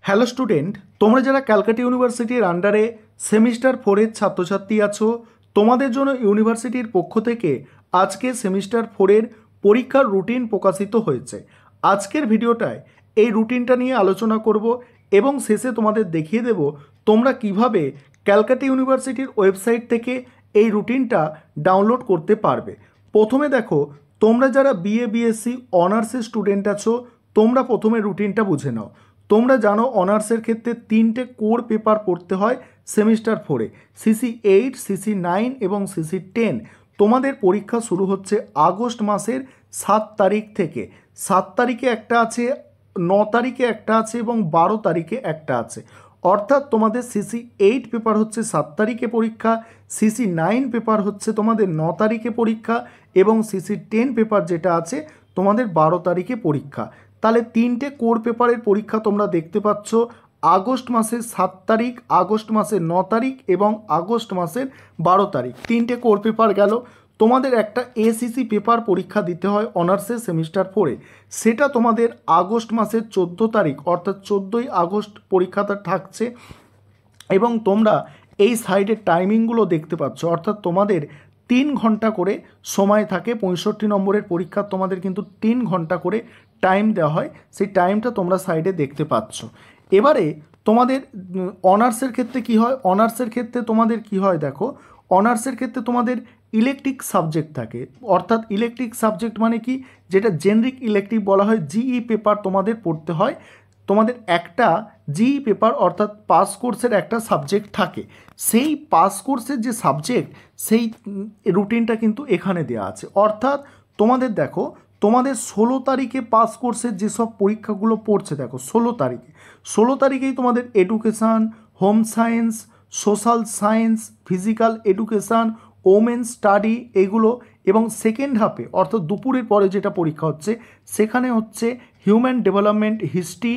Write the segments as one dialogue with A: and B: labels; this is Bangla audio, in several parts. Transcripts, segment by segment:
A: হ্যালো স্টুডেন্ট, তোমরা যারা ক্যালকাটা ইউনিভার্সিটির আন্ডারে সেমিস্টার 4-এর ছাত্রছাত্রী আছো, তোমাদের জন্য ইউনিভার্সিটির পক্ষ থেকে আজকে সেমিস্টার 4-এর পরীক্ষার রুটিন প্রকাশিত হয়েছে। আজকের ভিডিওটায় এই রুটিনটা নিয়ে আলোচনা করব এবং শেষে তোমাদের দেখিয়ে দেব তোমরা কিভাবে ক্যালকাটা ইউনিভার্সিটির ওয়েবসাইট থেকে এই রুটিনটা ডাউনলোড করতে পারবে। প্রথমে দেখো, তোমরা যারা বিএ বিএসসি অনার্সের স্টুডেন্ট আছো, তোমরা প্রথমে রুটিনটা বুঝে নাও। তোমরা জানো অনার্সের ক্ষেত্রে 3টে কোর পেপার পড়তে হয় সেমিস্টার 4-এ, CC8, CC9 এবং CC10। তোমাদের পরীক্ষা শুরু হচ্ছে আগস্ট মাসের 7 তারিখ থেকে। 7 তারিখে একটা আছে, 9 তারিখে একটা আছে এবং 12 তারিখে একটা আছে। অর্থাৎ তোমাদের CC8 পেপার হচ্ছে 7 তারিখে পরীক্ষা, CC9 পেপার হচ্ছে তোমাদের 9 তারিখে পরীক্ষা এবং CC10 পেপার যেটা আছে তোমাদের 12 তারিখে পরীক্ষা। তাহলে 3টে কোর পেপারের পরীক্ষা তোমরা দেখতে পাচ্ছ আগস্ট মাসের 7 তারিখ, আগস্ট মাসের 9 তারিখ এবং আগস্ট মাসের 12 তারিখ। 3টে কোর পেপার গেল। তোমাদের একটা ACC পেপার পরীক্ষা দিতে হয় অনার্সের সেমিস্টার 4-এ, সেটা তোমাদের আগস্ট মাসের 14 তারিখ অর্থাৎ 14ই আগস্ট পরীক্ষাটা থাকছে। এবং তোমরা এই সাইডের টাইমিংগুলো দেখতে পাচ্ছ, অর্থাৎ তোমাদের 3 ঘন্টা করে সময় থাকে। 65 নম্বরের পরীক্ষা তোমাদের কিন্তু 3 ঘন্টা করে টাইম দেওয়া হয়, সেই টাইমটা তোমরা সাইডে দেখতে পাচ্ছ। এবারে তোমাদের অনার্সের ক্ষেত্রে কি হয়, অনার্সের ক্ষেত্রে তোমাদের কি হয় দেখো, অনার্সের ক্ষেত্রে তোমাদের ইলেকট্রিক সাবজেক্ট থাকে। অর্থাৎ ইলেকট্রিক সাবজেক্ট মানে কি, যেটা জেনারিক ইলেকট্রিক বলা হয়, জিই পেপার তোমাদের পড়তে হয়। তোমাদের একটা জিই পেপার অর্থাৎ পাস কোর্সের একটা সাবজেক্ট থাকে। সেই পাস কোর্সের যে সাবজেক্ট, সেই রুটিনটা কিন্তু এখানে দেওয়া আছে। অর্থাৎ তোমাদের দেখো, তোমাদের 16 তারিখে পাস কোর্সের যেসব পরীক্ষাগুলো পড়ছে, দেখো 16 তারিখেই তোমাদের education, home science, social science, physical education, women study এগুলো। এবং সেকেন্ড হাফে অর্থাৎ দুপুরের পরে যেটা পরীক্ষা হচ্ছে সেখানে হচ্ছে human development, history,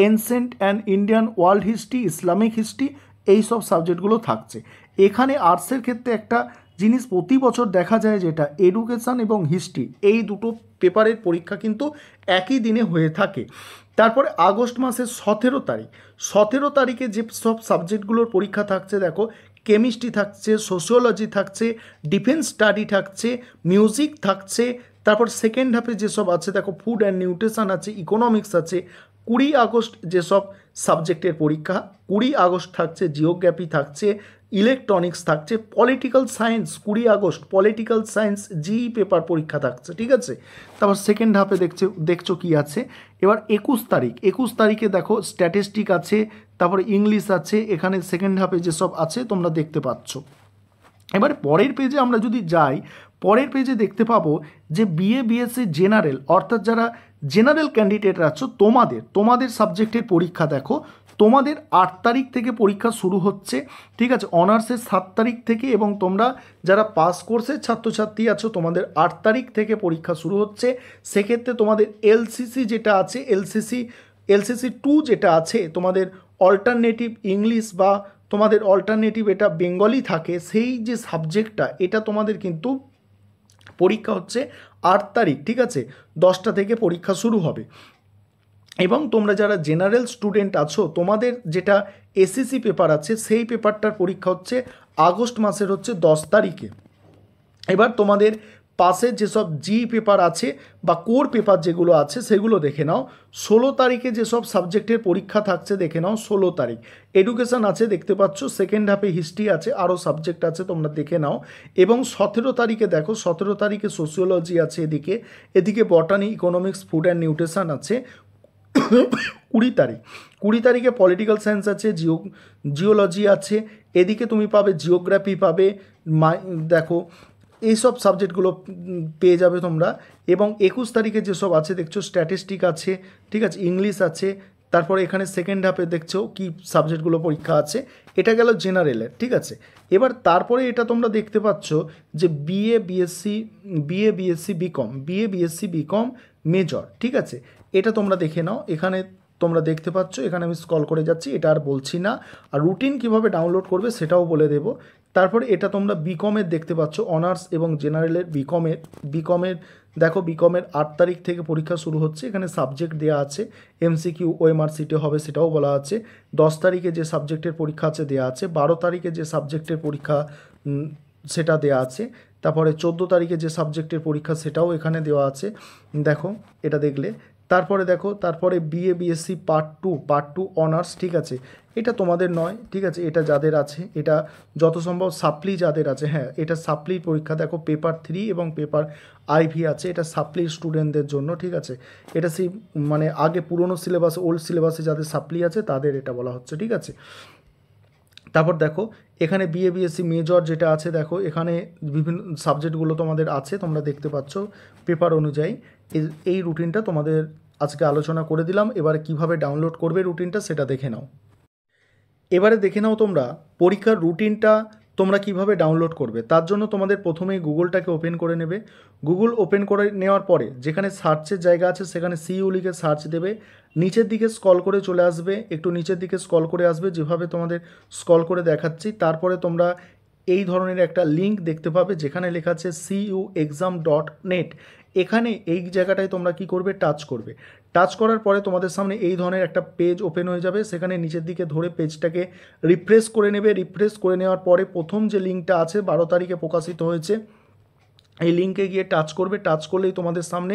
A: ancient and Indian world history, Islamic history, এই সব সাবজেক্টগুলো থাকছে। এখানে আর্টসের ক্ষেত্রে একটা জিনিস প্রতি বছর দেখা যায়, যেটা এডুকেশান এবং হিস্ট্রি, এই দুটো পেপারের পরীক্ষা কিন্তু একই দিনে হয়ে থাকে। তারপরে আগস্ট মাসের 17 তারিখে যে সব সাবজেক্টগুলোর পরীক্ষা থাকছে দেখো, কেমিস্ট্রি থাকছে, সোশিওলজি থাকছে, ডিফেন্স স্টাডি থাকছে, মিউজিক থাকছে। তারপর সেকেন্ড হাফে যেসব আছে দেখো, ফুড অ্যান্ড নিউট্রিশন আছে, ইকোনমিক্স আছে। 20 আগস্ট যেসব সাবজেক্টের পরীক্ষা, 20 আগস্ট থাকছে জিওগ্রাফি থাকছে, ইলেকট্রনিক্স থাকছে, political science 20 August political science GE paper পরীক্ষা থাকছে, ঠিক আছে। তারপর সেকেন্ড হাফে দেখছো কি আছে। এবার 21 তারিখে দেখো স্ট্যাটিস্টিক আছে, তারপরে ইংলিশ আছে। এখানে সেকেন্ড হাফে যেসব আছে তোমরা দেখতে পাচ্ছ। এবারে পরের পেজে আমরা যদি যাই, পরের পেজে দেখতে পাবো যে বিএ বিএসসি জেনারেল, অর্থাৎ যারা জেনারেল ক্যান্ডিডেট আছো, তোমাদের সাবজেক্টের পরীক্ষা দেখো, তোমাদের 8 তারিখ থেকে পরীক্ষা শুরু হচ্ছে, ঠিক আছে, অনার্সের 7 তারিখ থেকে। এবং তোমরা যারা পাস কোর্সের ছাত্রছাত্রী আছো, তোমাদের 8 তারিখ থেকে পরীক্ষা শুরু হচ্ছে। সেক্ষেত্রে তোমাদের এলসিসি যেটা আছে, এলসিসি 2 যেটা আছে, তোমাদের অল্টারনেটিভ ইংলিশ বা তোমাদের অল্টারনেটিভ এটা বেঙ্গলি থাকে, সেই যে সাবজেক্টটা, এটা তোমাদের কিন্তু পরীক্ষা হচ্ছে 8 তারিখ, ঠিক আছে, 10টা থেকে পরীক্ষা শুরু হবে। এবং তোমরা যারা জেনারেল স্টুডেন্ট আছো, তোমাদের যেটা এসএসসি পেপার আছে, সেই পেপারটার পরীক্ষা হচ্ছে আগস্ট মাসের হচ্ছে 10 তারিখে। এবার তোমাদের পাশের যেসব জি পেপার আছে বা কোর পেপার যেগুলো আছে সেগুলো দেখে নাও। 16 তারিখে যেসব সাবজেক্টের পরীক্ষা থাকছে দেখে নাও। 16 তারিখ এডুকেশান আছে, দেখতে পাচ্ছ। সেকেন্ড হাফে হিস্ট্রি আছে, আরও সাবজেক্ট আছে, তোমরা দেখে নাও। এবং 17 তারিখে দেখো, 17 তারিখে সোশিওলজি আছে, এদিকে বটানি, ইকোনমিক্স, ফুড অ্যান্ড নিউট্রিশন আছে। 20 তারিখে পলিটিক্যাল সায়েন্স আছে, জিওলজি আছে, এদিকে তুমি পাবে জিওগ্রাফি পাবে, দেখো এইসব সাবজেক্টগুলো পেয়ে যাবে তোমরা। এবং 21 তারিখে যেসব আছে দেখছো, স্ট্যাটিস্টিক আছে, ঠিক আছে, ইংলিশ আছে। তারপরে এখানে সেকেন্ড হাফে দেখছো কি সাবজেক্টগুলো পরীক্ষা আছে। এটা গেল জেনারেলের, ঠিক আছে। এবার তারপরে এটা তোমরা দেখতে পাচ্ছ যে বিএ বিএসসি বিকম মেজর, ঠিক আছে। এটা তোমরা দেখে নাও, এখানে তোমরা দেখতে পাচ্ছ। এখানে আমি স্ক্রল করে যাচ্ছি, এটা আর বলছি না। আর রুটিন কিভাবে ডাউনলোড করবে সেটাও বলে দেবো, তারপরে এটা তোমরা বিকমের দেখতে পাচ্ছ, অনার্স এবং জেনারেলের বিকমের দেখো, বিকমের 8 তারিখ থেকে পরীক্ষা শুরু হচ্ছে। এখানে সাবজেক্ট দেওয়া আছে, এমসিকিউ ওএমআর সিটে হবে সেটাও বলা আছে। 10 তারিখে যে সাবজেক্টের পরীক্ষা আছে দেওয়া আছে, 12 তারিখে যে সাবজেক্টের পরীক্ষা সেটা দেওয়া আছে, তারপরে 14 তারিখে যে সাবজেক্টের পরীক্ষা সেটাও এখানে দেওয়া আছে। দেখো এটা দেখলে, তারপরে দেখো, তারপরে BA BSc part two honours, ঠিক আছে, এটা তোমাদের নয়, ঠিক আছে, এটা যাদের আছে, এটা যত সম্ভব সাপ্লি যাদের আছে, হ্যাঁ এটা সাপ্লির পরীক্ষা। দেখো পেপার 3 এবং পেপার আইভি আছে, এটা সাপ্লির স্টুডেন্টদের জন্য, ঠিক আছে, এটা সেই মানে আগে পুরনো সিলেবাসে, ওল্ড সিলেবাসে যাদের সাপ্লি আছে তাদের এটা বলা হচ্ছে, ঠিক আছে। তারপর দেখো এখানে বিএ বিএসসি মেজর যেটা আছে, দেখো এখানে বিভিন্ন সাবজেক্টগুলো তোমাদের আছে, তোমরা দেখতে পাচ্ছ পেপার অনুযায়ী। এই রুটিনটা তোমাদের আজকে আলোচনা করে দিলাম। এবারে কিভাবে ডাউনলোড করবে রুটিনটা সেটা দেখে নাও। এবারে দেখে নাও তোমরা পরীক্ষার রুটিনটা তোমরা কিভাবে ডাউনলোড করবে। তার জন্য তোমাদের প্রথমেই গুগলটাকে ওপেন করে নেবে। গুগল ওপেন করে নেওয়ার পরে যেখানে সার্চের জায়গা আছে সেখানে সিইউ লিখে সার্চ দেবে। নিচের দিকে স্ক্রল করে চলে আসবে, একটু নিচের দিকে স্ক্রল করে আসবে, যেভাবে তোমাদের স্ক্রল করে দেখাচ্ছি। তারপরে তোমরা এই ধরনের একটা লিঙ্ক দেখতে পাবে যেখানে লেখা আছে cuexam.net। এখানে এই জায়গাটায় তোমরা কি করবে, টাচ করবে। টাচ করার পরে তোমাদের সামনে এই ধরনের একটা পেজ ওপেন হয়ে যাবে। সেখানে নিচের দিকে ধরে পেজটাকে রিফ্রেশ করে নেবে। রিফ্রেশ করে নেওয়ার পরে প্রথম যে লিঙ্কটা আছে 12 তারিখে প্রকাশিত হয়েছে, এই লিঙ্কে গিয়ে টাচ করবে। টাচ করলেই তোমাদের সামনে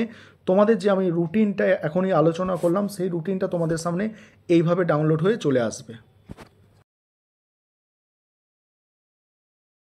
A: তোমাদের যে আমি রুটিনটা এখনই আলোচনা করলাম সেই রুটিনটা তোমাদের সামনে এইভাবে ডাউনলোড হয়ে চলে আসবে।